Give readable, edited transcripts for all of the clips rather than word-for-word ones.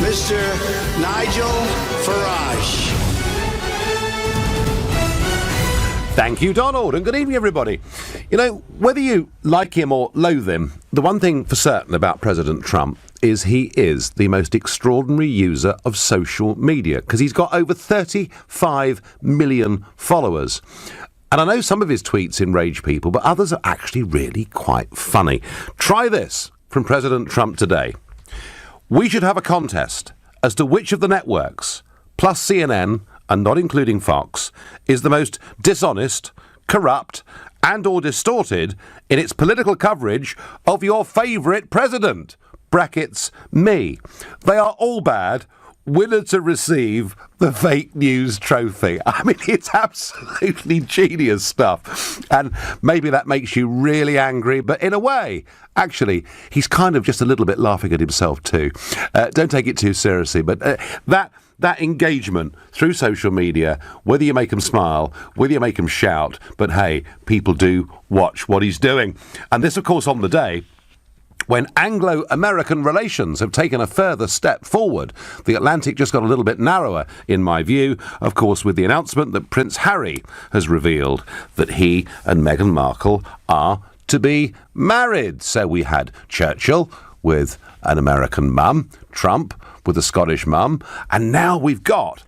Mr. Nigel Farage. Thank you, Donald, and good evening, everybody. You know, whether you like him or loathe him, the one thing for certain about President Trump is he is the most extraordinary user of social media, because he's got over 35 million followers. And I know some of his tweets enrage people, but others are actually really quite funny. Try this from President Trump today. We should have a contest as to which of the networks, plus CNN, and not including Fox, is the most dishonest, corrupt, and or distorted in its political coverage of your favourite president. Brackets, me. They are all bad. Winner to receive the fake news trophy. I mean, it's absolutely genius stuff. And maybe that makes you really angry, but in a way, actually, he's kind of just a little bit laughing at himself too. Don't take it too seriously, but that engagement through social media, whether you make them smile, whether you make them shout, but hey, people do watch what he's doing. And this, of course, on the day when Anglo-American relations have taken a further step forward. The Atlantic just got a little bit narrower, in my view, of course, with the announcement that Prince Harry has revealed that he and Meghan Markle are to be married. So we had Churchill with an American mum, Trump with a Scottish mum, and now we've got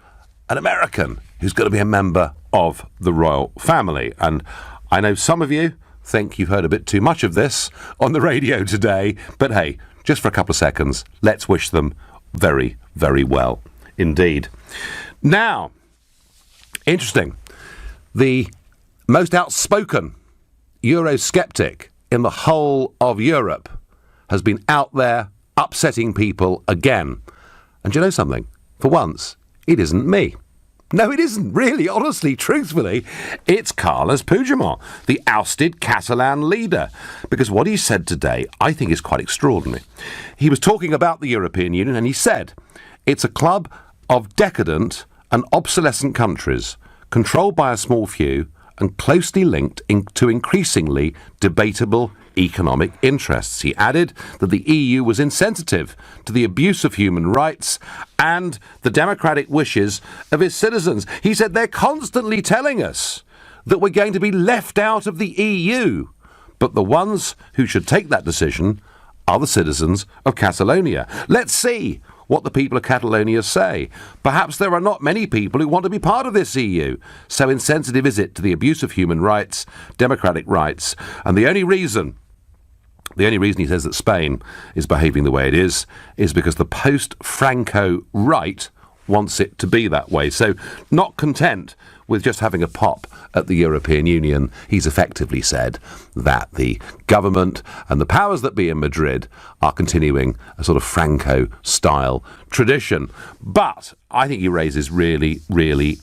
an American who's going to be a member of the royal family. And I know some of you think you've heard a bit too much of this on the radio today, but hey, just for a couple of seconds, let's wish them very, very well indeed. Now, interesting, the most outspoken Eurosceptic in the whole of Europe has been out there upsetting people again. And do you know something? For once, it isn't me. No, it isn't, really, honestly, truthfully. It's Carles Puigdemont, the ousted Catalan leader. Because what he said today, I think, is quite extraordinary. He was talking about the European Union, and he said, it's a club of decadent and obsolescent countries, controlled by a small few and closely linked to increasingly debatable economic interests. He added that the EU was insensitive to the abuse of human rights and the democratic wishes of its citizens. He said they're constantly telling us that we're going to be left out of the EU, but the ones who should take that decision are the citizens of Catalonia. Let's see what the people of Catalonia say. Perhaps there are not many people who want to be part of this EU. So insensitive is it to the abuse of human rights, democratic rights, and the only reason he says that Spain is behaving the way it is because the post-Franco right wants it to be that way. So not content with just having a pop at the European Union, he's effectively said that the government and the powers that be in Madrid are continuing a sort of Franco-style tradition. But I think he raises really, really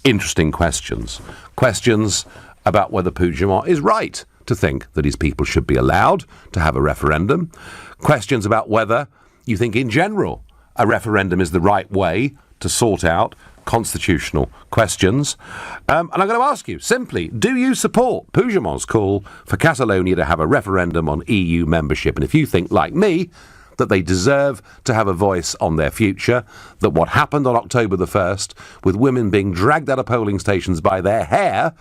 interesting questions. Questions about whether Puigdemont is right to think that his people should be allowed to have a referendum. Questions about whether you think in general a referendum is the right way to sort out constitutional questions. And I'm going to ask you simply, do you support Puigdemont's call for Catalonia to have a referendum on EU membership? And if you think, like me, that they deserve to have a voice on their future, that what happened on October the 1st, with women being dragged out of polling stations by their hair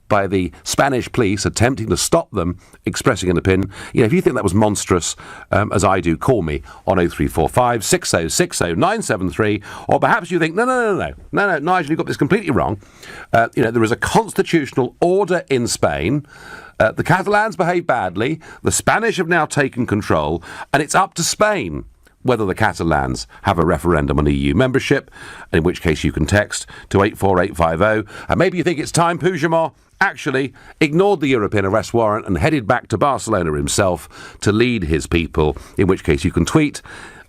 by the Spanish police attempting to stop them expressing an opinion. You know, if you think that was monstrous, as I do, call me on 0345 6060 973, or perhaps you think, no, Nigel, you've got this completely wrong. There is a constitutional order in Spain. The Catalans behave badly. The Spanish have now taken control, and it's up to Spain whether the Catalans have a referendum on EU membership, in which case you can text to 84850. And maybe you think it's time Puigdemont actually ignored the European arrest warrant and headed back to Barcelona himself to lead his people, in which case you can tweet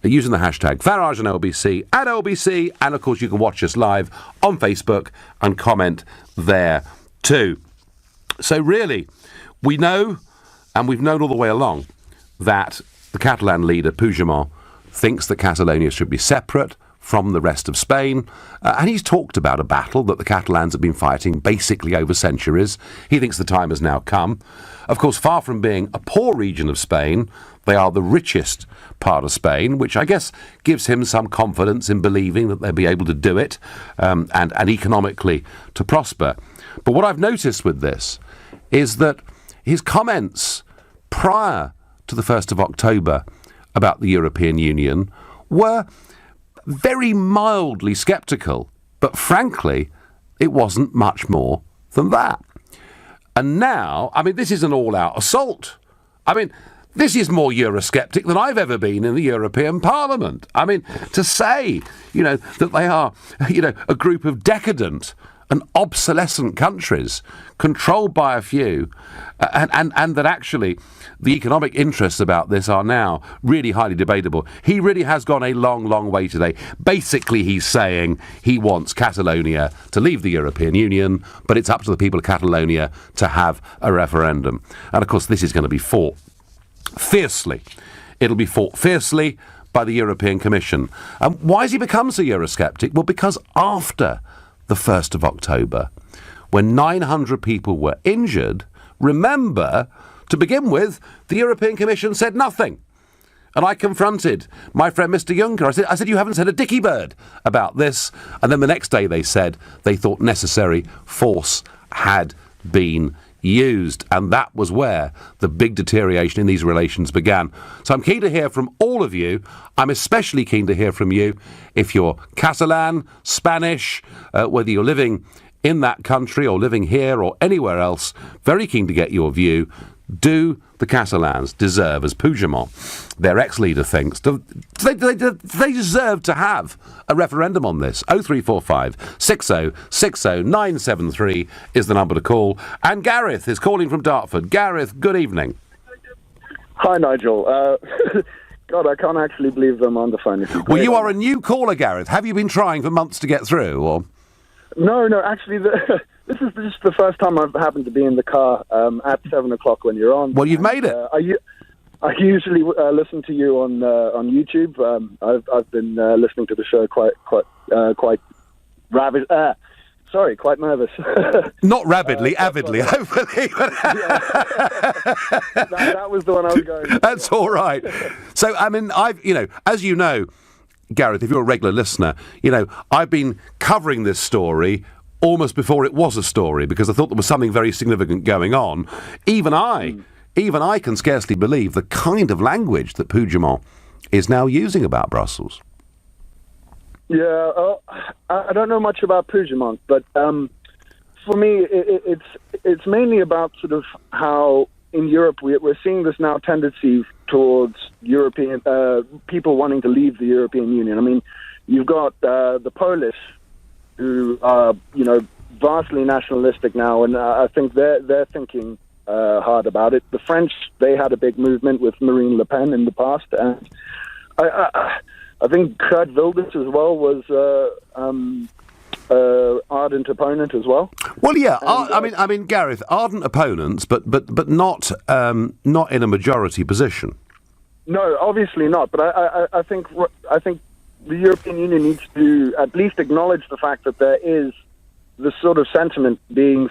using the hashtag Farage and LBC at LBC, and of course you can watch us live on Facebook and comment there too. So really, we know, and we've known all the way along, that the Catalan leader, Puigdemont, thinks that Catalonia should be separate from the rest of Spain, and he's talked about a battle that the Catalans have been fighting basically over centuries. He thinks the time has now come. Of course, far from being a poor region of Spain, They are the richest part of Spain, which I guess gives him some confidence in believing that they'll be able to do it and economically to prosper. But what I've noticed with this is that his comments prior to the 1st of October about the European Union were very mildly sceptical, but frankly, it wasn't much more than that. And now, I mean, this is an all-out assault. I mean, this is more Eurosceptic than I've ever been in the European Parliament. I mean, to say, that they are, a group of decadent and obsolescent countries controlled by a few, and that actually the economic interests about this are now really highly debatable. He really has gone a long, long way today. Basically, he's saying he wants Catalonia to leave the European Union, but it's up to the people of Catalonia to have a referendum. And of course, this is going to be fought fiercely. It'll be fought fiercely by the European Commission. Why has he become so Eurosceptic? Well, because after the 1st of October, when 900 people were injured, remember, to begin with, the European Commission said nothing. And I confronted my friend Mr. Juncker. I said, you haven't said a dicky bird about this. And then the next day they said they thought necessary force had been used. And that was where the big deterioration in these relations began. So I'm keen to hear from all of you. I'm especially keen to hear from you if you're Catalan, Spanish, whether you're living in that country or living here or anywhere else. Very keen to get your view. Do the Catalans deserve, as Puigdemont, their ex-leader, thinks, do they deserve to have a referendum on this? 0345 60 60 973 is the number to call. And Gareth is calling from Dartford. Gareth, good evening. Hi, Nigel. God, I can't actually believe I'm on the phone. Well, you are a new caller, Gareth. Have you been trying for months to get through, or...? No, actually, this is just the first time I've happened to be in the car at 7 o'clock when you're on. Well, you've made it. I usually listen to you on YouTube. I've been listening to the show quite quite nervous. Not rabidly, avidly, hopefully. That was the one I was going for. That's all right. So, I mean, as you know, Gareth, if you're a regular listener, I've been covering this story almost before it was a story because I thought there was something very significant going on. Even I can scarcely believe the kind of language that Puigdemont is now using about Brussels. Yeah, I don't know much about Puigdemont, but for me, it's mainly about sort of how in Europe we're seeing this now tendency towards European people wanting to leave the European Union. I mean, you've got the Polish who are vastly nationalistic now, and I think they're thinking hard about it. The French, they had a big movement with Marine Le Pen in the past, and I think Kurt Wilders as well was ardent opponent as well. Well, yeah, I mean, Gareth, ardent opponents, but not in a majority position. No, obviously not. But I think the European Union needs to at least acknowledge the fact that there is this sort of sentiment being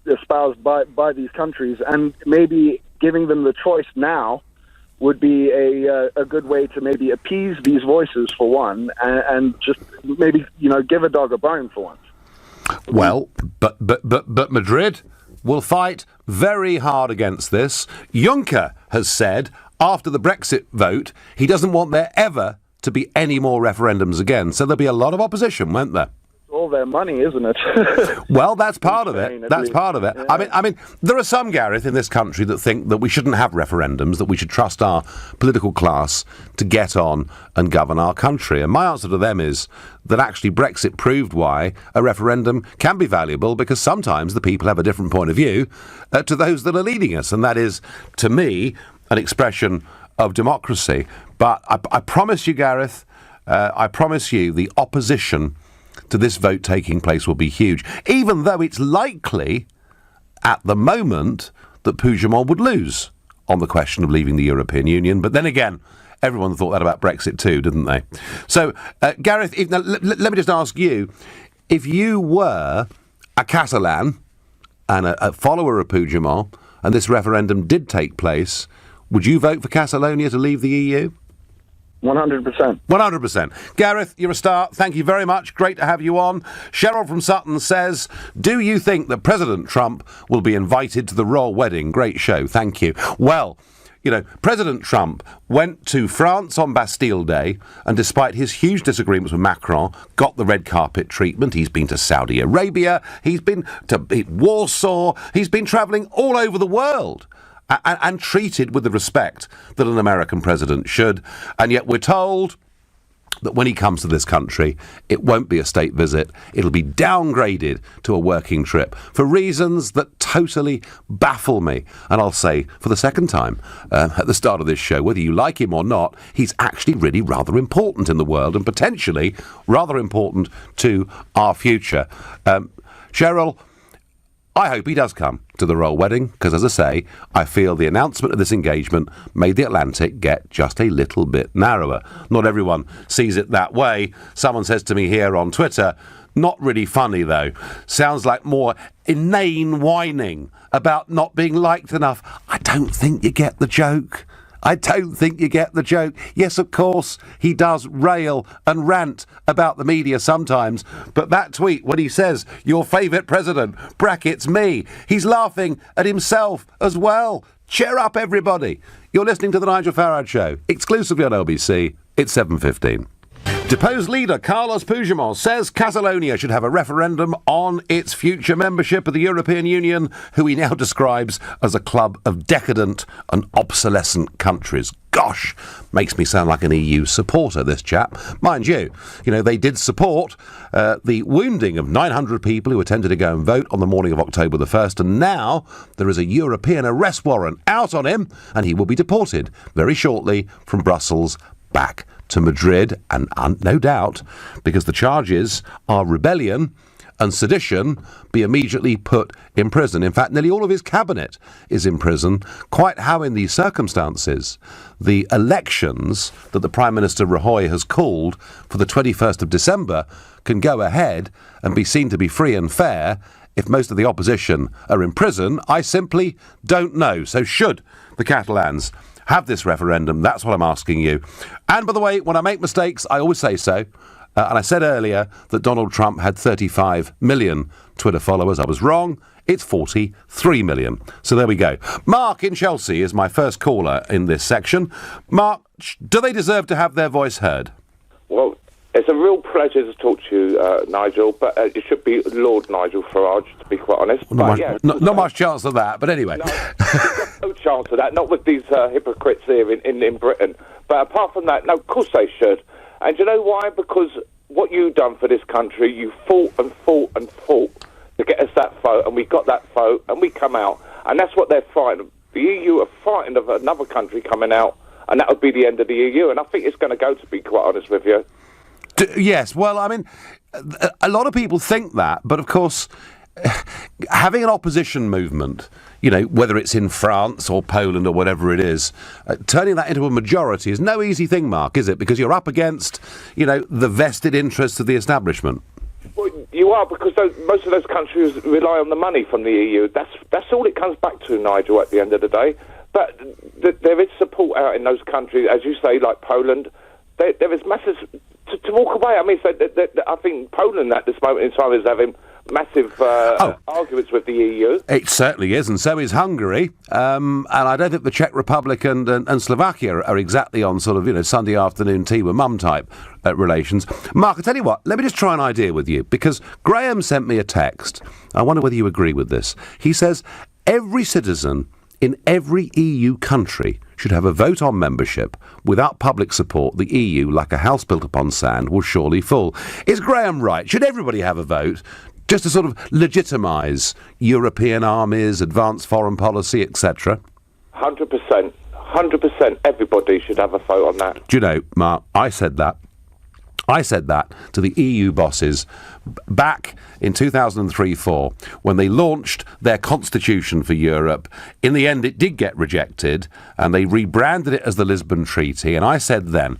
espoused by these countries, and maybe giving them the choice now would be a good way to maybe appease these voices for one, and just maybe give a dog a bone for once. Well, but Madrid will fight very hard against this. Juncker has said after the Brexit vote he doesn't want there ever to be any more referendums again. So there'll be a lot of opposition, won't there? All their money, isn't it? Well, that's part of it. That's part of it. Yeah. I mean, there are some, Gareth, in this country that think that we shouldn't have referendums, that we should trust our political class to get on and govern our country. And my answer to them is that actually Brexit proved why a referendum can be valuable, because sometimes the people have a different point of view to those that are leading us. And that is, to me, an expression of democracy. But I promise you, Gareth, I promise you the opposition to this vote taking place will be huge, even though it's likely at the moment that Puigdemont would lose on the question of leaving the European Union. But then again, everyone thought that about Brexit too, didn't they? So, Gareth, let me just ask you, if you were a Catalan and a follower of Puigdemont, and this referendum did take place, would you vote for Catalonia to leave the EU? 100%. 100%. Gareth, you're a star. Thank you very much. Great to have you on. Cheryl from Sutton says, do you think that President Trump will be invited to the royal wedding? Great show. Thank you. Well, you know, President Trump went to France on Bastille Day and despite his huge disagreements with Macron, got the red carpet treatment. He's been to Saudi Arabia. He's been to Warsaw. He's been travelling all over the world. And treated with the respect that an American president should. And yet we're told that when he comes to this country, it won't be a state visit. It'll be downgraded to a working trip for reasons that totally baffle me. And I'll say for the second time at the start of this show, whether you like him or not, he's actually really rather important in the world and potentially rather important to our future. Cheryl, I hope he does come to the royal wedding, because, as I say, I feel the announcement of this engagement made the Atlantic get just a little bit narrower. Not everyone sees it that way. Someone says to me here on Twitter, not really funny, though. Sounds like more inane whining about not being liked enough. I don't think you get the joke. I don't think you get the joke. Yes, of course, he does rail and rant about the media sometimes, but that tweet when he says, your favourite president, brackets me, he's laughing at himself as well. Cheer up, everybody. You're listening to The Nigel Farage Show, exclusively on LBC. It's 7:15. Deposed leader Carlos Puigdemont says Catalonia should have a referendum on its future membership of the European Union, who he now describes as a club of decadent and obsolescent countries. Gosh, makes me sound like an EU supporter, this chap. Mind you, they did support the wounding of 900 people who attempted to go and vote on the morning of October the 1st, and now there is a European arrest warrant out on him, and he will be deported very shortly from Brussels back to Madrid, and no doubt, because the charges are rebellion and sedition, be immediately put in prison. In fact, nearly all of his cabinet is in prison. Quite how in these circumstances the elections that the Prime Minister Rajoy has called for the 21st of December can go ahead and be seen to be free and fair if most of the opposition are in prison, I simply don't know. So should the Catalans have this referendum? That's what I'm asking you. And by the way, when I make mistakes, I always say so. And I said earlier that Donald Trump had 35 million Twitter followers. I was wrong. It's 43 million. So there we go. Mark in Chelsea is my first caller in this section. Mark, do they deserve to have their voice heard? Well, it's a real pleasure to talk to you, Nigel, but it should be Lord Nigel Farage, to be quite honest. Not much chance of that, but anyway. No chance of that, not with these hypocrites here in Britain. But apart from that, no, of course they should. And do you know why? Because what you've done for this country, you fought and fought and fought to get us that vote, and we got that vote, and we come out. And that's what they're fighting. The EU are fighting of another country coming out, and that would be the end of the EU. And I think it's going to go, to be quite honest with you. Yes, well, I mean, a lot of people think that, but of course, having an opposition movement, whether it's in France or Poland or whatever it is, turning that into a majority is no easy thing, Mark, is it? Because you're up against, the vested interests of the establishment. Well, you are, because most of those countries rely on the money from the EU. That's all it comes back to, Nigel, at the end of the day. But there is support out in those countries, as you say, like Poland. There is massive to walk away. I mean, I think Poland at this moment in time is having massive arguments with the EU. It certainly is, and so is Hungary. And I don't think the Czech Republic and Slovakia are exactly on sort of, Sunday afternoon tea with mum type relations. Mark, I tell you what, let me just try an idea with you, because Graham sent me a text. I wonder whether you agree with this. He says, every citizen in every EU country should have a vote on membership. Without public support, the EU, like a house built upon sand, will surely fall. Is Graham right? Should everybody have a vote just to sort of legitimise European armies, advanced foreign policy, etc.? 100%. 100%. Everybody should have a vote on that. Do you know, Mark, I said that to the EU bosses back in 2003-04 when they launched their constitution for Europe. In the end, it did get rejected, and they rebranded it as the Lisbon Treaty. And I said then,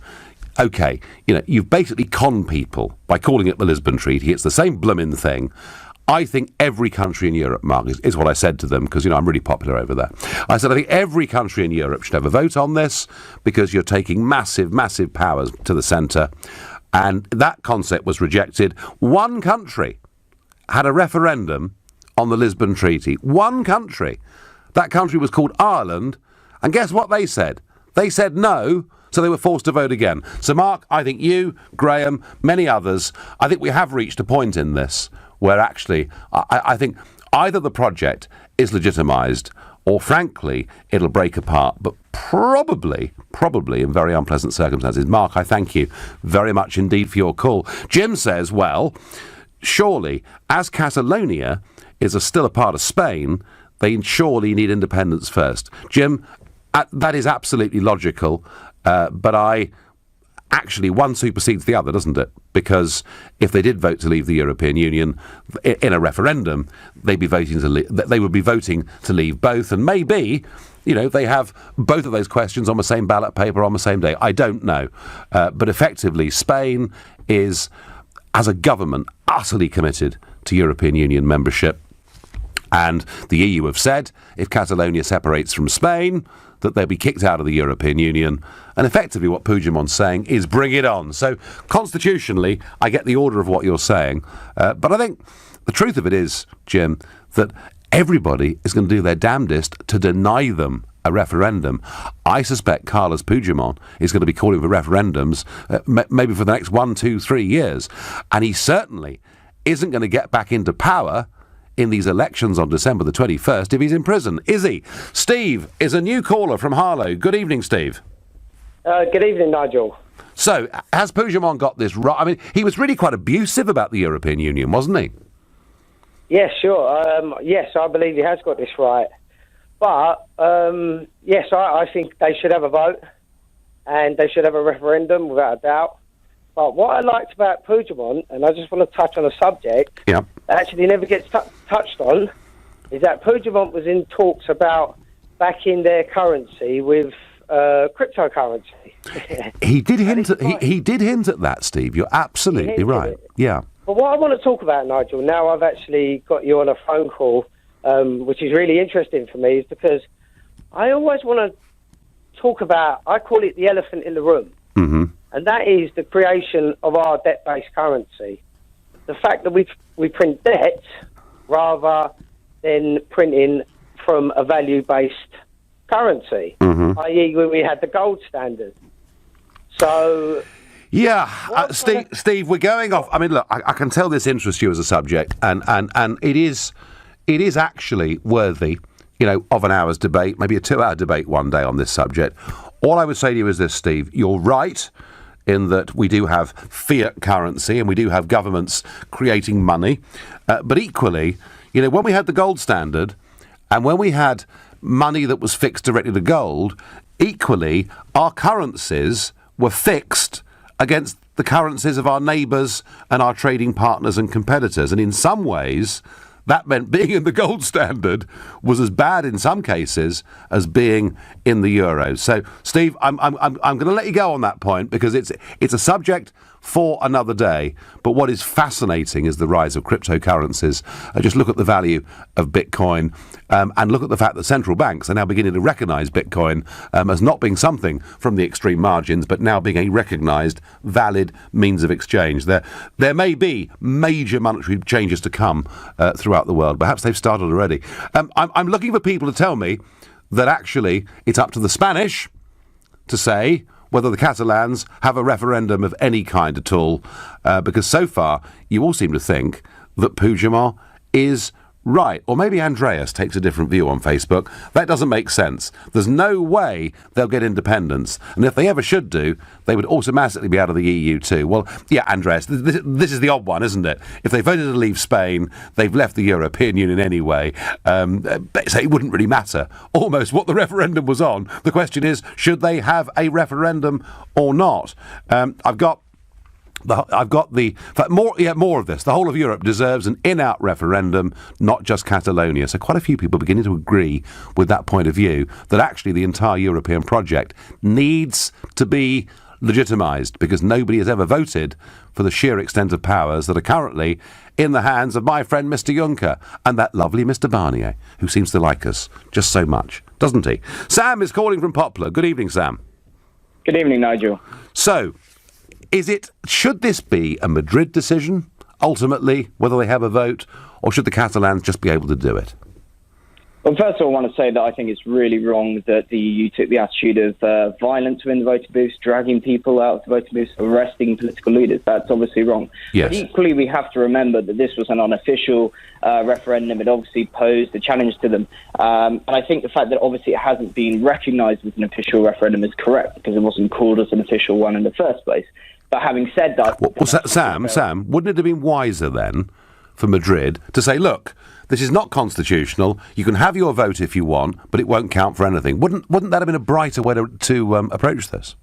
OK, you've basically conned people by calling it the Lisbon Treaty. It's the same blooming thing. I think every country in Europe, Mark, is what I said to them, because, I'm really popular over there. I said, I think every country in Europe should have a vote on this, because you're taking massive, massive powers to the centre. And that concept was rejected. One country had a referendum on the Lisbon Treaty. One country. That country was called Ireland. And guess what they said? They said no, so they were forced to vote again. So, Mark, I think you, Graham, many others, I think we have reached a point in this where actually I think either the project is legitimised or, frankly, it'll break apart, but probably in very unpleasant circumstances. Mark, I thank you very much indeed for your call. Jim says, well, surely, as Catalonia is still a part of Spain, they surely need independence first. Jim, that is absolutely logical, but actually, one supersedes the other, doesn't it? Because if they did vote to leave the European Union in a referendum, they would be voting to leave both, and maybe, they have both of those questions on the same ballot paper on the same day. I don't know, but effectively, Spain is, as a government, utterly committed to European Union membership, and the EU have said if Catalonia separates from Spain, that they'll be kicked out of the European Union. And effectively what Puigdemont's saying is bring it on. So constitutionally, I get the order of what you're saying. But I think the truth of it is, Jim, that everybody is going to do their damnedest to deny them a referendum. I suspect Carlos Puigdemont is going to be calling for referendums maybe for the next 1, 2, 3 years. And he certainly isn't going to get back into power in these elections on December the 21st if he's in prison, is he? Steve is a new caller from Harlow. Good evening, Steve. Good evening, Nigel. So, has Puigdemont got this right? I mean, he was really quite abusive about the European Union, wasn't he? Yes, sure. Yes, I believe he has got this right. But, yes, I think they should have a vote and they should have a referendum, without a doubt. But what I liked about Puigdemont, and I just want to touch on a subject that actually never gets touched on, is that Puigdemont was in talks about backing their currency with cryptocurrency. He did hint at that, Steve. You're absolutely right. Yeah. But what I want to talk about, Nigel, now I've actually got you on a phone call, which is really interesting for me, is because I always want to talk about, I call it the elephant in the room. Mm-hmm. And that is the creation of our debt-based currency. The fact that we print debt rather than printing from a value-based currency, i.e. when we had the gold standard. So... Yeah, Steve, we're going off. I mean, look, I can tell this interests you as a subject, and it is actually worthy, of an hour's debate, maybe a 2-hour debate one day on this subject. All I would say to you is this, Steve, you're right in that we do have fiat currency and we do have governments creating money. But equally, when we had the gold standard and when we had money that was fixed directly to gold, equally, our currencies were fixed against the currencies of our neighbours and our trading partners and competitors. And in some ways, that meant being in the gold standard was as bad in some cases as being in the euro. So, Steve, I'm going to let you go on that point because it's a subject for another day. But what is fascinating is the rise of cryptocurrencies. Just look at the value of Bitcoin and look at the fact that central banks are now beginning to recognise Bitcoin as not being something from the extreme margins, but now being a recognised, valid means of exchange. There may be major monetary changes to come throughout the world. Perhaps they've started already. I'm looking for people to tell me that actually it's up to the Spanish to say whether the Catalans have a referendum of any kind at all, because so far you all seem to think that Puigdemont is right. Or maybe Andreas takes a different view on Facebook. That doesn't make sense. There's no way they'll get independence. And if they ever should do, they would automatically be out of the EU too. Well, yeah, Andreas, this is the odd one, isn't it? If they voted to leave Spain, they've left the European Union anyway. So it wouldn't really matter almost what the referendum was on. The question is, should they have a referendum or not? I've got more of this. The whole of Europe deserves an in-out referendum, not just Catalonia. So quite a few people beginning to agree with that point of view, that actually the entire European project needs to be legitimised, because nobody has ever voted for the sheer extent of powers that are currently in the hands of my friend Mr Juncker and that lovely Mr Barnier, who seems to like us just so much, doesn't he? Sam is calling from Poplar. Good evening, Sam. Good evening, Nigel. So, should this be a Madrid decision, ultimately, whether they have a vote, or should the Catalans just be able to do it? Well, first of all, I want to say that I think it's really wrong that the EU took the attitude of violence within the voting booths, dragging people out of the voting booths, arresting political leaders. That's obviously wrong. Yes. But equally, we have to remember that this was an unofficial referendum. It obviously posed a challenge to them. And I think the fact that obviously it hasn't been recognised as an official referendum is correct, because it wasn't called as an official one in the first place. But having said that... Sam, wouldn't it have been wiser then for Madrid to say, look, this is not constitutional, you can have your vote if you want, but it won't count for anything? Wouldn't that have been a brighter way to approach this?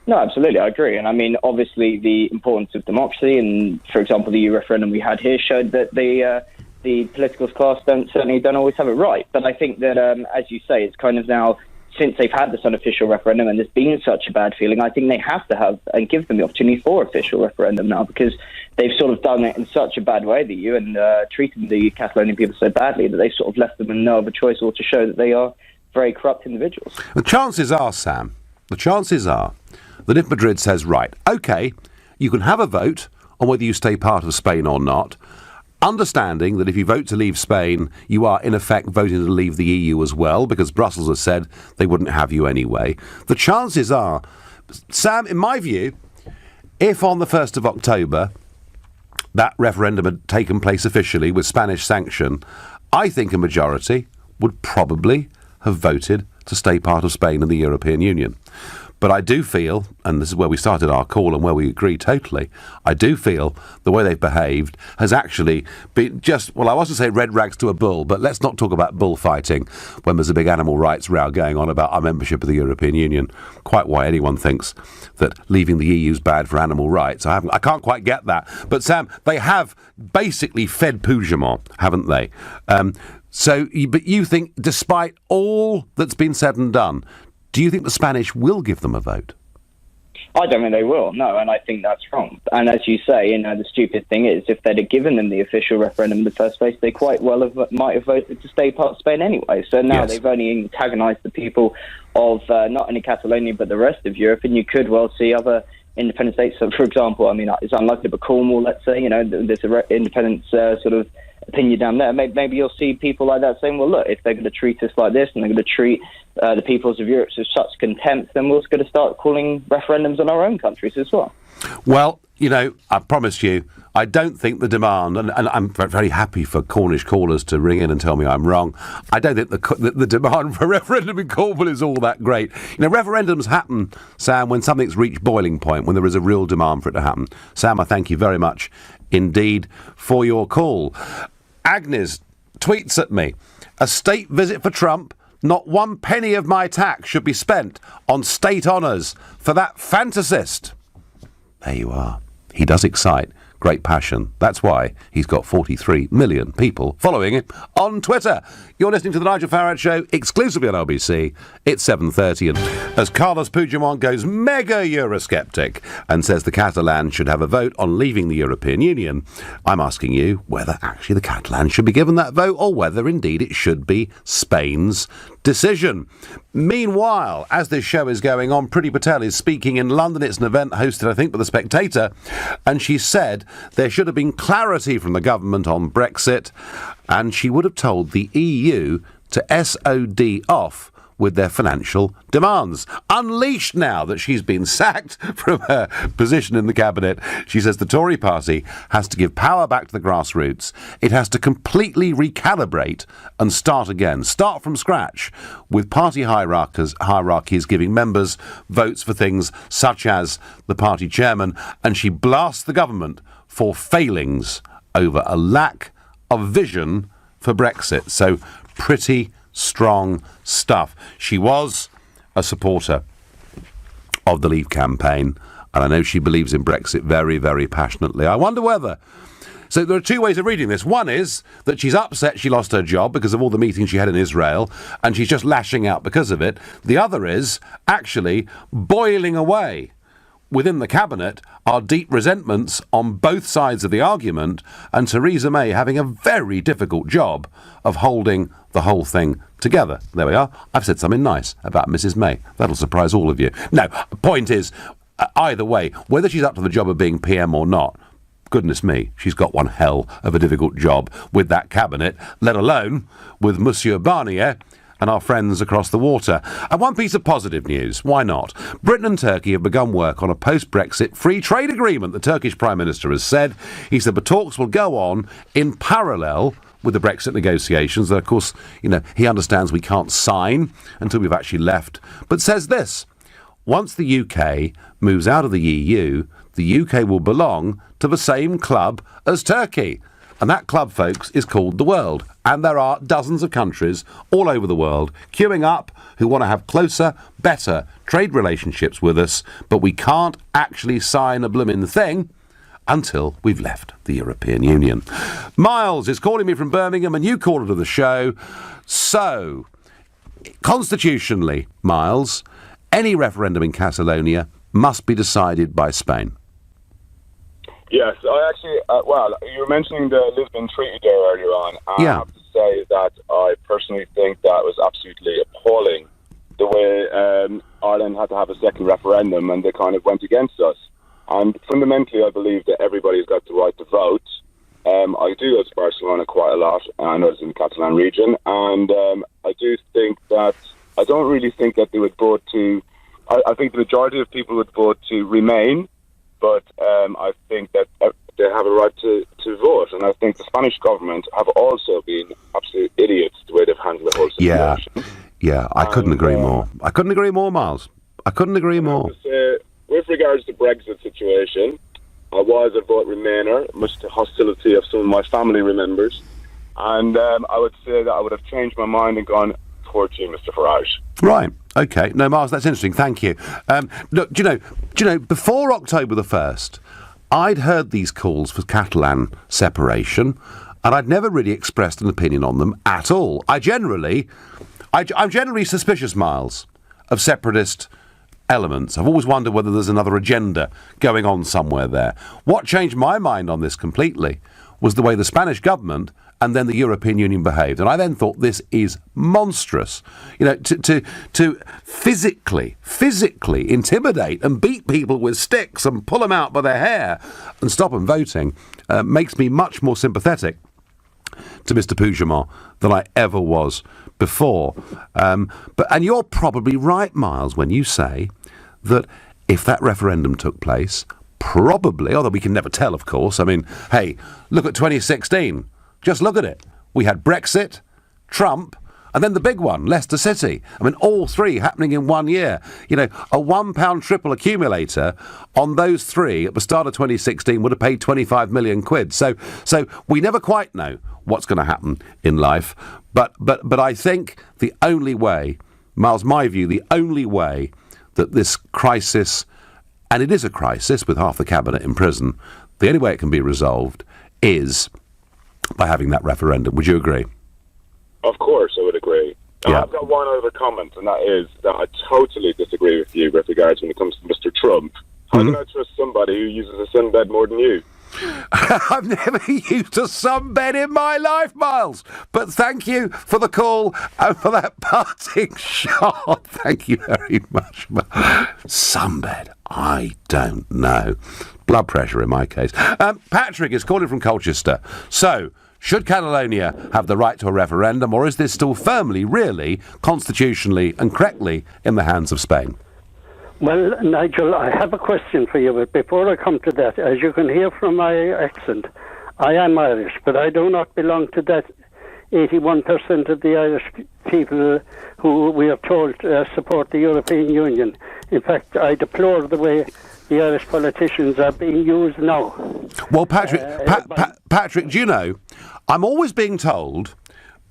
No, absolutely, I agree. And I mean, obviously, the importance of democracy, and for example, the EU referendum we had here showed that the political class certainly don't always have it right. But I think that, as you say, it's kind of now, since they've had this unofficial referendum and there's been such a bad feeling, I think they have to have and give them the opportunity for official referendum now, because they've sort of done it in such a bad way, the EU, and treated the Catalonian people so badly that they sort of left them with no other choice or to show that they are very corrupt individuals. The chances are, Sam, that if Madrid says, right, OK, you can have a vote on whether you stay part of Spain or not, understanding that if you vote to leave Spain, you are in effect voting to leave the EU as well, because Brussels has said they wouldn't have you anyway. The chances are, Sam, in my view, if on the 1st of October that referendum had taken place officially with Spanish sanction, I think a majority would probably have voted to stay part of Spain and the European Union. But I do feel, and this is where we started our call and where we agree totally, I do feel the way they've behaved has actually been just, well, I was to say red rags to a bull, but let's not talk about bullfighting when there's a big animal rights row going on about our membership of the European Union. Quite why anyone thinks that leaving the EU is bad for animal rights. I can't quite get that. But Sam, they have basically fed Puigdemont, haven't they? But you think, despite all that's been said and done, do you think the Spanish will give them a vote? I don't think they will, no, and I think that's wrong. And as you say, the stupid thing is, if they'd have given them the official referendum in the first place, they quite well might have voted to stay part of Spain anyway. So now They've only antagonised the people of not only Catalonia but the rest of Europe, and you could well see other independent states. So, for example, I mean, it's unlikely, but Cornwall, let's say, there's an independent sort of opinion down there. Maybe you'll see people like that saying, well, look, if they're going to treat us like this and they're going to treat the peoples of Europe with such contempt, then we're going to start calling referendums on our own countries as well. Well, I promise you, I don't think the demand, and I'm very happy for Cornish callers to ring in and tell me I'm wrong, I don't think the demand for a referendum in Cornwall is all that great. Referendums happen, Sam, when something's reached boiling point, when there is a real demand for it to happen. Sam, I thank you very much indeed for your call. Agnes tweets at me, a state visit for Trump, not one penny of my tax should be spent on state honours for that fantasist. There you are. He does excite great passion. That's why he's got 43 million people following him on Twitter. You're listening to the Nigel Farage Show, exclusively on LBC. It's 7:30, and as Carlos Puigdemont goes mega Eurosceptic and says the Catalans should have a vote on leaving the European Union, I'm asking you whether actually the Catalans should be given that vote, or whether indeed it should be Spain's decision. Meanwhile, as this show is going on, Priti Patel is speaking in London. It's an event hosted, I think, by The Spectator, and she said there should have been clarity from the government on Brexit, and she would have told the EU to SOD off with their financial demands. Unleashed now that she's been sacked from her position in the cabinet, she says the Tory party has to give power back to the grassroots. It has to completely recalibrate and start again, start from scratch, with party hierarchies giving members votes for things such as the party chairman, and she blasts the government for failings over a lack of vision for Brexit. So pretty strong stuff. She was a supporter of the Leave campaign, and I know she believes in Brexit very, very passionately. I wonder whether... So there are two ways of reading this. One is that she's upset she lost her job because of all the meetings she had in Israel, and she's just lashing out because of it. The other is actually boiling away within the cabinet are deep resentments on both sides of the argument, and Theresa May having a very difficult job of holding the whole thing together. There we are. I've said something nice about Mrs May. That'll surprise all of you. No, the point is, either way, whether she's up to the job of being PM or not, goodness me, she's got one hell of a difficult job with that cabinet, let alone with Monsieur Barnier and our friends across the water. And one piece of positive news, why not? Britain and Turkey have begun work on a post-Brexit free trade agreement, the Turkish Prime Minister has said. He said the talks will go on in parallel with the Brexit negotiations that, of course, he understands we can't sign until we've actually left, but says this: once the UK moves out of the EU, the UK will belong to the same club as Turkey. And that club, folks, is called the world. And there are dozens of countries all over the world queuing up who want to have closer, better trade relationships with us, but we can't actually sign a blooming thing until we've left the European Union. Miles is calling me from Birmingham, a new caller to the show. So, constitutionally, Miles, any referendum in Catalonia must be decided by Spain. Yes, I actually, you were mentioning the Lisbon Treaty there earlier on. I have to say that I personally think that was absolutely appalling, the way Ireland had to have a second referendum and they kind of went against us. And fundamentally, I believe that everybody's got the right to vote. I do go to Barcelona quite a lot, and I was in the Catalan region, and I don't really think that they would vote to, I think the majority of people would vote to remain, but I think that they have a right to vote, and I think the Spanish government have also been absolute idiots the way they've handled the whole situation. Yeah, I couldn't agree more. I couldn't agree more, Miles. I couldn't agree more. With regards to the Brexit situation, I was a vote Remainer, much to the hostility of some of my family members, and I would say that I would have changed my mind and gone towards you, Mr. Farage. Right. Okay. No, Miles, that's interesting. Thank you. Look, do you know, before October the 1st, I'd heard these calls for Catalan separation, and I'd never really expressed an opinion on them at all. I'm generally suspicious, Miles, of separatist elements. I've always wondered whether there's another agenda going on somewhere there. What changed my mind on this completely was the way the Spanish government and then the European Union behaved. And I then thought, this is monstrous. To physically intimidate and beat people with sticks and pull them out by their hair and stop them voting makes me much more sympathetic to Mr. Puigdemont than I ever was before. And you're probably right, Miles, when you say that if that referendum took place, probably, although we can never tell, of course. I mean, hey, look at 2016. Just look at it. We had Brexit, Trump, and then the big one, Leicester City. I mean, all three happening in 1 year. A £1 triple accumulator on those three at the start of 2016 would have paid 25 million quid. So we never quite know what's going to happen in life. But I think the only way, Miles, my view, the only way that this crisis, and it is a crisis with half the cabinet in prison, the only way it can be resolved is by having that referendum. Would you agree? Of course, I would agree. Yeah. I've got one other comment, and that is that I totally disagree with you with regards when it comes to Mr. Trump. How can I trust somebody who uses a sunbed more than you? I've never used a sunbed in my life, Miles. But thank you for the call and for that parting shot. Thank you very much. Sunbed? I don't know. Blood pressure in my case. Patrick is calling from Colchester. So, should Catalonia have the right to a referendum, or is this still firmly, really, constitutionally and correctly in the hands of Spain? Well, Nigel, I have a question for you, but before I come to that, as you can hear from my accent, I am Irish, but I do not belong to that 81% of the Irish people who we are told support the European Union. In fact, I deplore the way the Irish politicians are being used now. Well, Patrick, Patrick, do you know, I'm always being told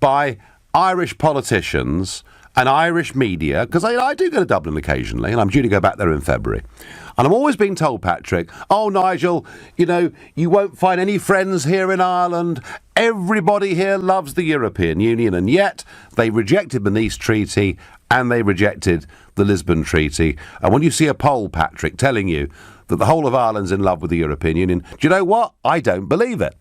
by Irish politicians and Irish media, because I do go to Dublin occasionally, and I'm due to go back there in February. And I'm always being told, Patrick, oh, Nigel, you won't find any friends here in Ireland. Everybody here loves the European Union, and yet they rejected the Nice Treaty and they rejected the Lisbon Treaty, and when you see a poll, Patrick, telling you that the whole of Ireland's in love with the European Union, do you know what? I don't believe it.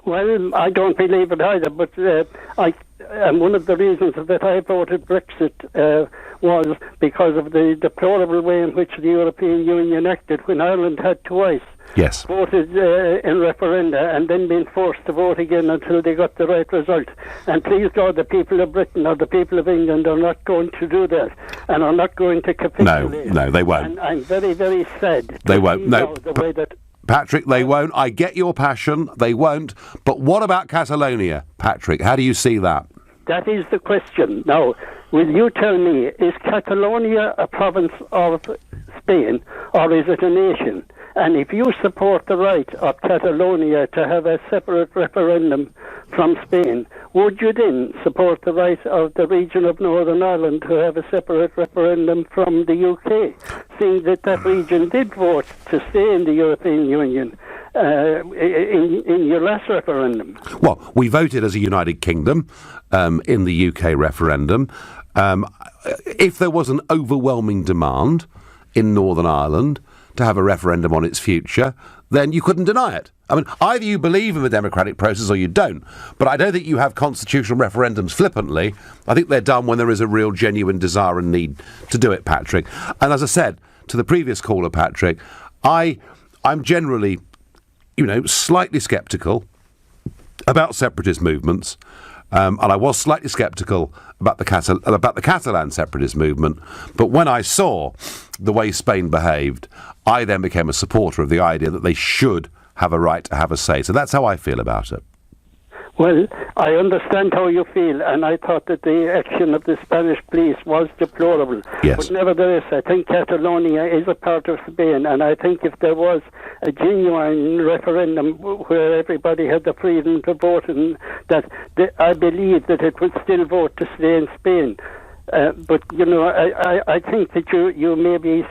Well, I don't believe it either, but one of the reasons that I voted Brexit was because of the deplorable way in which the European Union acted when Ireland had twice voted in referenda and then been forced to vote again until they got the right result. And please God, the people of Britain or the people of England are not going to do that and are not going to capitulate. No, they won't. And I'm very, very sad. They won't. No. The way that Patrick, they won't. I get your passion. They won't. But what about Catalonia, Patrick? How do you see that? That is the question. Now, will you tell me, is Catalonia a province of Spain or is it a nation? And if you support the right of Catalonia to have a separate referendum from Spain, would you then support the right of the region of Northern Ireland to have a separate referendum from the UK, seeing that that region did vote to stay in the European Union in your last referendum? Well, we voted as a United Kingdom in the UK referendum. If there was an overwhelming demand in Northern Ireland to have a referendum on its future, then you couldn't deny it. I mean, either you believe in the democratic process or you don't. But I don't think you have constitutional referendums flippantly. I think they're done when there is a real genuine desire and need to do it, Patrick. And as I said to the previous caller, Patrick, I'm generally, slightly sceptical about separatist movements. And I was slightly sceptical about the Catalan separatist movement. But when I saw the way Spain behaved, I then became a supporter of the idea that they should have a right to have a say. So that's how I feel about it. Well, I understand how you feel, and I thought that the action of the Spanish police was deplorable. Yes. But nevertheless, I think Catalonia is a part of Spain, and I think if there was a genuine referendum where everybody had the freedom to vote, and I believe that it would still vote to stay in Spain. But I think that you may be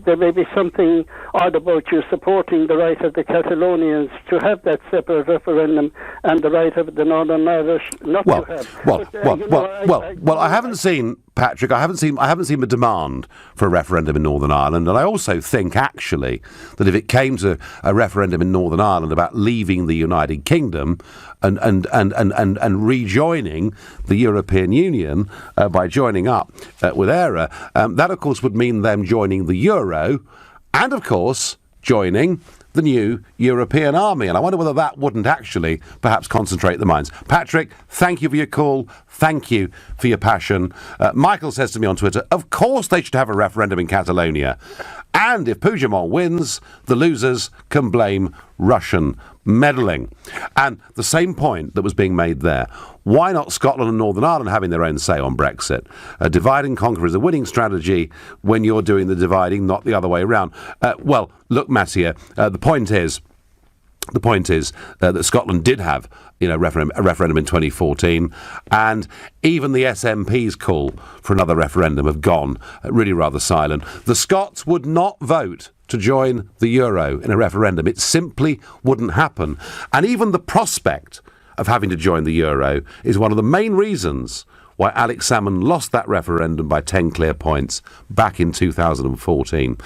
there may be something odd about you supporting the right of the Catalonians to have that separate referendum and the right of the Northern Irish not to have. Well, I haven't seen, Patrick. I haven't seen a demand for a referendum in Northern Ireland, and I also think actually that if it came to a referendum in Northern Ireland about leaving the United Kingdom and rejoining the European Union by joining up with ERA, that of course would mean them joining the Euro, and of course joining the new European army. And I wonder whether that wouldn't actually perhaps concentrate the minds. Patrick, thank you for your call. Thank you for your passion. Michael says to me on Twitter, of course they should have a referendum in Catalonia. And if Puigdemont wins, the losers can blame Russian meddling. And the same point that was being made there. Why not Scotland and Northern Ireland having their own say on Brexit? Divide and conquer is a winning strategy when you're doing the dividing, not the other way around. Well, look, Mattia, the point is that Scotland did have a referendum in 2014, and even the SNP's call for another referendum have gone really rather silent. The Scots would not vote to join the Euro in a referendum. It simply wouldn't happen. And even the prospect of having to join the Euro is one of the main reasons why Alex Salmond lost that referendum by 10 clear points back in 2014.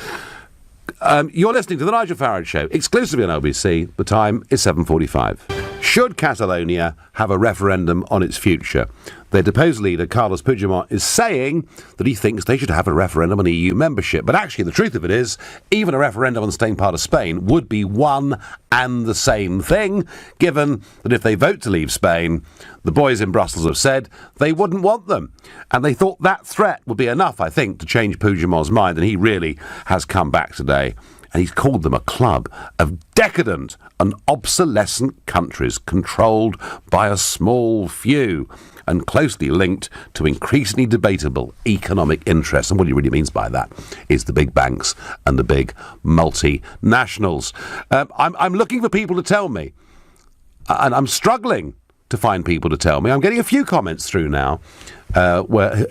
You're listening to the Nigel Farage Show, exclusively on LBC. The time is 7:45. Should Catalonia have a referendum on its future? Their deposed leader, Carles Puigdemont, is saying that he thinks they should have a referendum on EU membership. But actually, the truth of it is, even a referendum on staying part of Spain would be one and the same thing, given that if they vote to leave Spain, the boys in Brussels have said they wouldn't want them. And they thought that threat would be enough, I think, to change Puigdemont's mind. And he really has come back today. And he's called them a club of decadent and obsolescent countries controlled by a small few and closely linked to increasingly debatable economic interests. And what he really means by that is the big banks and the big multinationals. I'm looking for people to tell me, and I'm struggling to find people to tell me. I'm getting a few comments through now where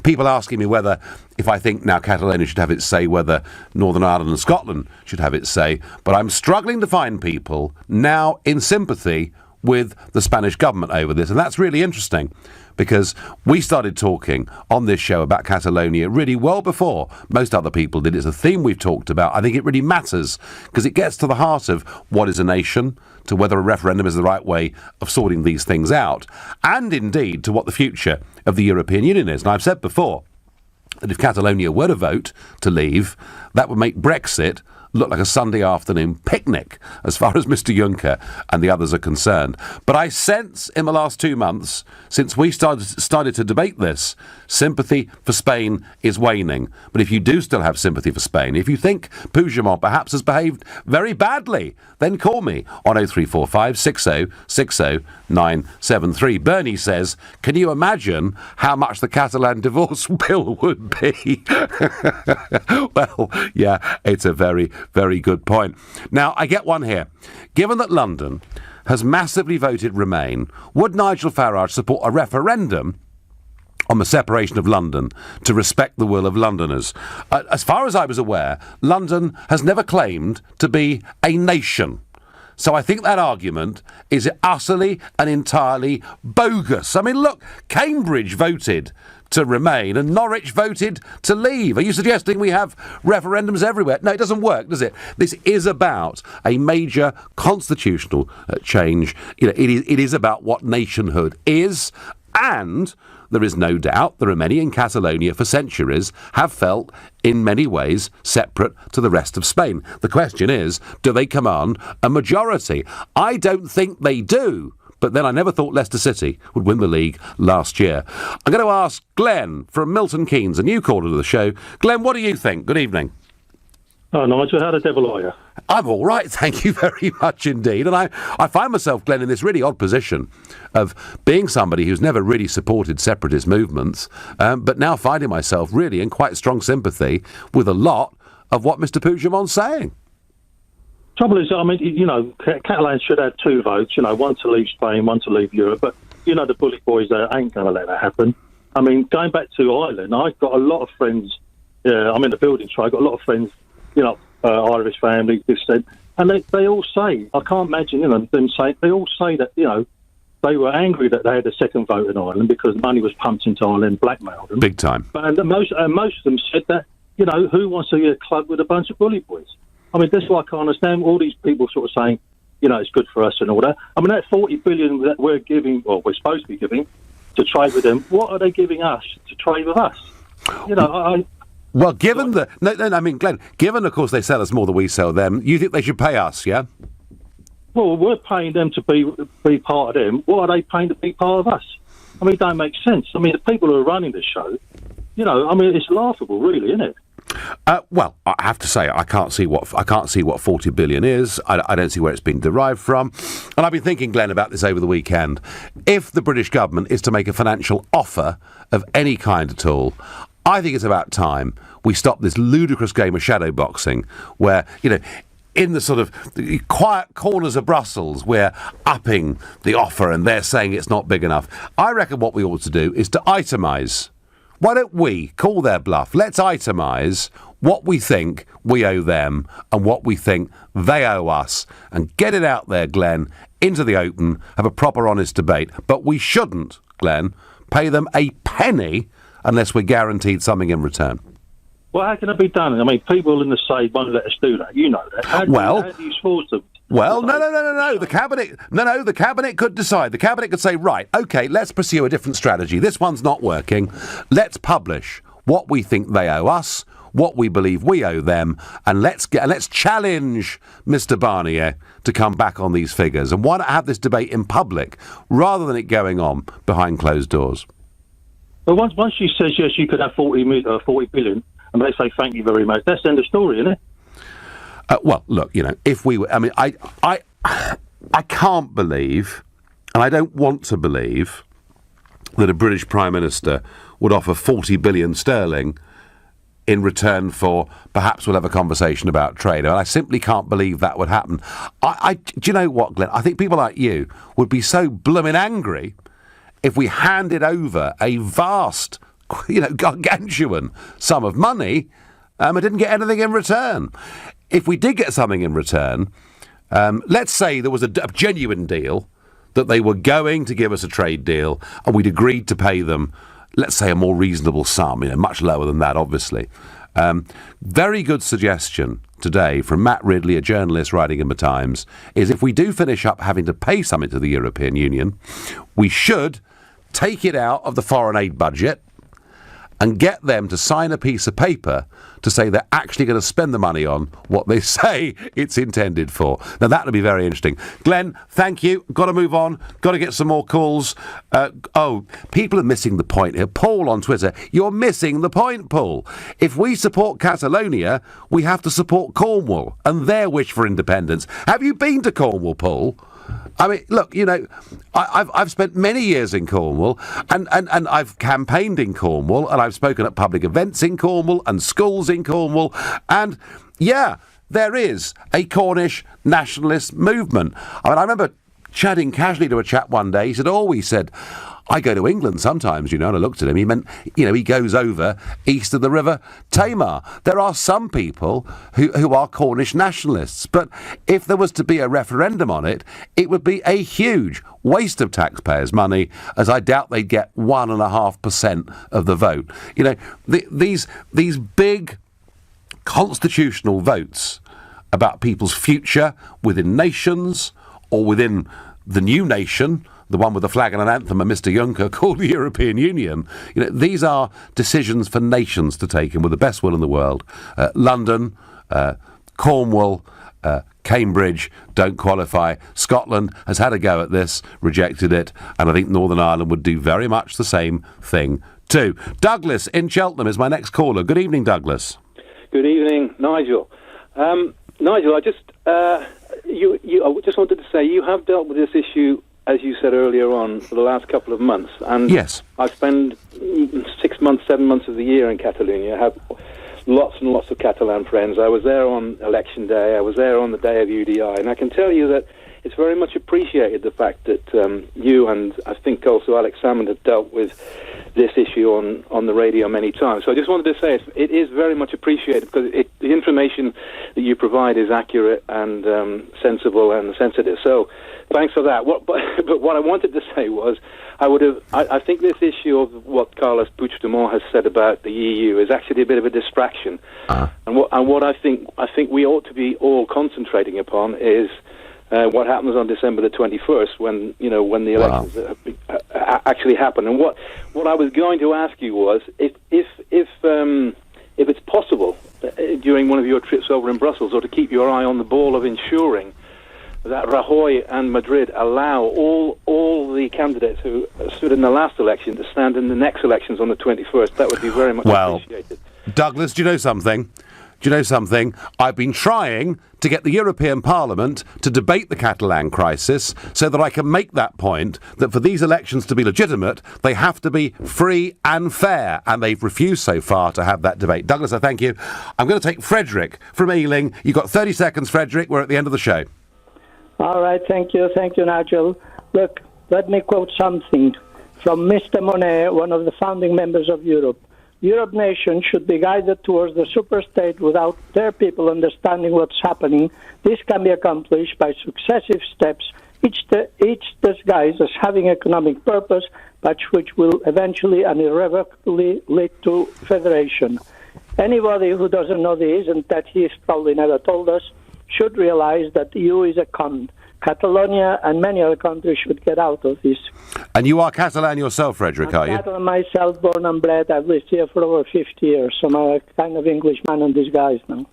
people asking me whether, if I think now Catalonia should have its say, whether Northern Ireland and Scotland should have its say. But I'm struggling to find people now in sympathy with the Spanish government over this. And that's really interesting, because we started talking on this show about Catalonia really well before most other people did. It's a theme we've talked about. I think it really matters because it gets to the heart of what is a nation, to whether a referendum is the right way of sorting these things out, and indeed to what the future of the European Union is. And I've said before that if Catalonia were to vote to leave, that would make Brexit look like a Sunday afternoon picnic as far as Mr Juncker and the others are concerned. But I sense in the last 2 months, since we started to debate this, sympathy for Spain is waning. But if you do still have sympathy for Spain, if you think Puigdemont perhaps has behaved very badly, then call me on 0345 60 60 973. Bernie says, can you imagine how much the Catalan divorce bill would be? Well, yeah, it's a very, very good point. Now, I get one here. Given that London has massively voted Remain, would Nigel Farage support a referendum on the separation of London to respect the will of Londoners? As far as I was aware, London has never claimed to be a nation. So I think that argument is utterly and entirely bogus. I mean, look, Cambridge voted to remain and Norwich voted to leave. Are you suggesting we have referendums everywhere? No, it doesn't work, does it? This is about a major constitutional change. You know, it is about what nationhood is, and there is no doubt there are many in Catalonia for centuries have felt in many ways separate to the rest of Spain. The question is, do they command a majority? I don't think they do. But then I never thought Leicester City would win the league last year. I'm going to ask Glenn from Milton Keynes, a new caller to the show. Glenn, what do you think? Good evening. Oh, Nigel, how the devil are you? I'm all right, thank you very much indeed. And I find myself, Glenn, in this really odd position of being somebody who's never really supported separatist movements, but now finding myself really in quite strong sympathy with a lot of what Mr Puigdemont's saying. Trouble is, I mean, you know, Catalans should have 2 votes, you know, one to leave Spain, one to leave Europe, but, you know, the bully boys ain't going to let that happen. I mean, going back to Ireland, I've got a lot of friends, I'm in the building trade, I've got a lot of friends, you know, Irish families, this said, and they all say, I can't imagine, you know, them saying, they all say that, you know, they were angry that they had a second vote in Ireland because money was pumped into Ireland, blackmailed them. Big time. But most of them said that, you know, who wants to be a club with a bunch of bully boys? I mean, that's why I can't understand all these people sort of saying, you know, it's good for us and all that. I mean, that 40 billion that we're giving, or we're supposed to be giving, to trade with them, what are they giving us to trade with us? You know, Well, given I mean, Glenn, given, of course, they sell us more than we sell them, you think they should pay us, yeah? Well, we're paying them to be part of them. What are they paying to be part of us? I mean, it don't make sense. I mean, the people who are running the show, you know, I mean, it's laughable, really, isn't it? Well, I have to say I can't see what 40 billion is. I don't see where it's been derived from. And I've been thinking, Glenn, about this over the weekend. If the British government is to make a financial offer of any kind at all, I think it's about time we stop this ludicrous game of shadow boxing where, you know, in the sort of quiet corners of Brussels, we're upping the offer and they're saying it's not big enough. I reckon what we ought to do is to itemise. Why don't we call their bluff? Let's itemise what we think we owe them and what we think they owe us and get it out there, Glenn, into the open, have a proper honest debate. But we shouldn't, Glenn, pay them a penny unless we're guaranteed something in return. Well, how can it be done? I mean, people in the side won't let us do that. You know that. How do you force them? Well, no. The cabinet could decide. The cabinet could say, right, OK, let's pursue a different strategy. This one's not working. Let's publish what we think they owe us, what we believe we owe them, and let's challenge Mr Barnier to come back on these figures. And why not have this debate in public rather than it going on behind closed doors? Well, once she says yes, you could have 40 billion, and they say thank you very much. That's the end of the story, isn't it? Well, look, you know, if we were, I mean, I can't believe, and I don't want to believe, that a British Prime Minister would offer 40 billion sterling in return for perhaps we'll have a conversation about trade. And I simply can't believe that would happen. Do you know what, Glenn? I think people like you would be so blooming angry if we handed over a vast, you know, gargantuan sum of money and didn't get anything in return. If we did get something in return, let's say there was a genuine deal that they were going to give us a trade deal, and we'd agreed to pay them, let's say, a more reasonable sum, much lower than that, obviously. Very good suggestion today from Matt Ridley, a journalist writing in the Times, is if we do finish up having to pay something to the European Union, we should take it out of the foreign aid budget and get them to sign a piece of paper to say they're actually going to spend the money on what they say it's intended for. Now, that would be very interesting. Glenn, thank you. Got to move on. Got to get some more calls. People are missing the point here. Paul on Twitter, you're missing the point, Paul. If we support Catalonia, we have to support Cornwall and their wish for independence. Have you been to Cornwall, Paul? I mean, look, I've spent many years in Cornwall, and I've campaigned in Cornwall, and I've spoken at public events in Cornwall and schools in Cornwall, and yeah, there is a Cornish nationalist movement. I mean, I remember chatting casually to a chap one day. He said, I go to England sometimes, and I looked at him. He meant, he goes over east of the River Tamar. There are some people who are Cornish nationalists, but if there was to be a referendum on it, it would be a huge waste of taxpayers' money, as I doubt they'd get 1.5% of the vote. These big constitutional votes about people's future within nations or within the new nation, the one with the flag and an anthem and Mr. Juncker, called the European Union. These are decisions for nations to take, and with the best will in the world. London, Cornwall, Cambridge don't qualify. Scotland has had a go at this, rejected it, and I think Northern Ireland would do very much the same thing too. Douglas in Cheltenham is my next caller. Good evening, Douglas. Good evening, Nigel. Nigel, I just wanted to say you have dealt with this issue, as you said earlier on, for the last couple of months. And yes, I spend 6 months, 7 months of the year in Catalonia. I have lots and lots of Catalan friends. I was there on election day. I was there on the day of UDI. And I can tell you that it's very much appreciated, the fact that you and I think also Alex Salmond have dealt with this issue on the radio many times. So I just wanted to say it is very much appreciated, because the information that you provide is accurate and sensible and sensitive. So thanks for that. But what I wanted to say was, I think this issue of what Carlos Puigdemont has said about the EU is actually a bit of a distraction. And what I think we ought to be all concentrating upon is what happens on December the 21st, when the elections actually happen. And what I was going to ask you was, if it's possible during one of your trips over in Brussels, or to keep your eye on the ball of ensuring that Rajoy and Madrid allow all the candidates who stood in the last election to stand in the next elections on the 21st. That would be very much appreciated. Douglas, do you know something? I've been trying to get the European Parliament to debate the Catalan crisis so that I can make that point, that for these elections to be legitimate, they have to be free and fair, and they've refused so far to have that debate. Douglas, I thank you. I'm going to take Frederick from Ealing. You've got 30 seconds, Frederick. We're at the end of the show. All right, thank you, Nigel. Look, let me quote something from Mr. Monnet, one of the founding members of Europe. Europe nations should be guided towards the superstate without their people understanding what's happening. This can be accomplished by successive steps, each disguised as having economic purpose, but which will eventually and irrevocably lead to federation. Anybody who doesn't know this, and that he's probably never told us, should realize that the EU is a con. Catalonia and many other countries should get out of this. And you are Catalan yourself, Frederick, are you? I'm Catalan myself, born and bred. I've lived here for over 50 years, so I'm a kind of Englishman in disguise now.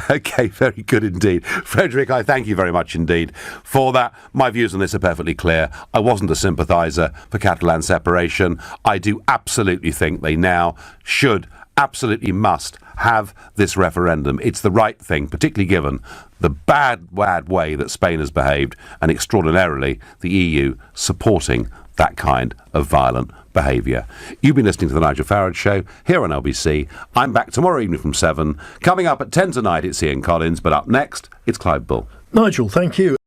Okay, very good indeed. Frederick, I thank you very much indeed for that. My views on this are perfectly clear. I wasn't a sympathiser for Catalan separation. I do absolutely think they now absolutely must have this referendum. It's the right thing, particularly given the bad way that Spain has behaved, and extraordinarily the EU supporting that kind of violent behaviour. You've been listening to The Nigel Farage Show here on LBC. I'm back tomorrow evening from 7. Coming up at 10 tonight, it's Ian Collins, but up next, it's Clive Bull. Nigel, thank you.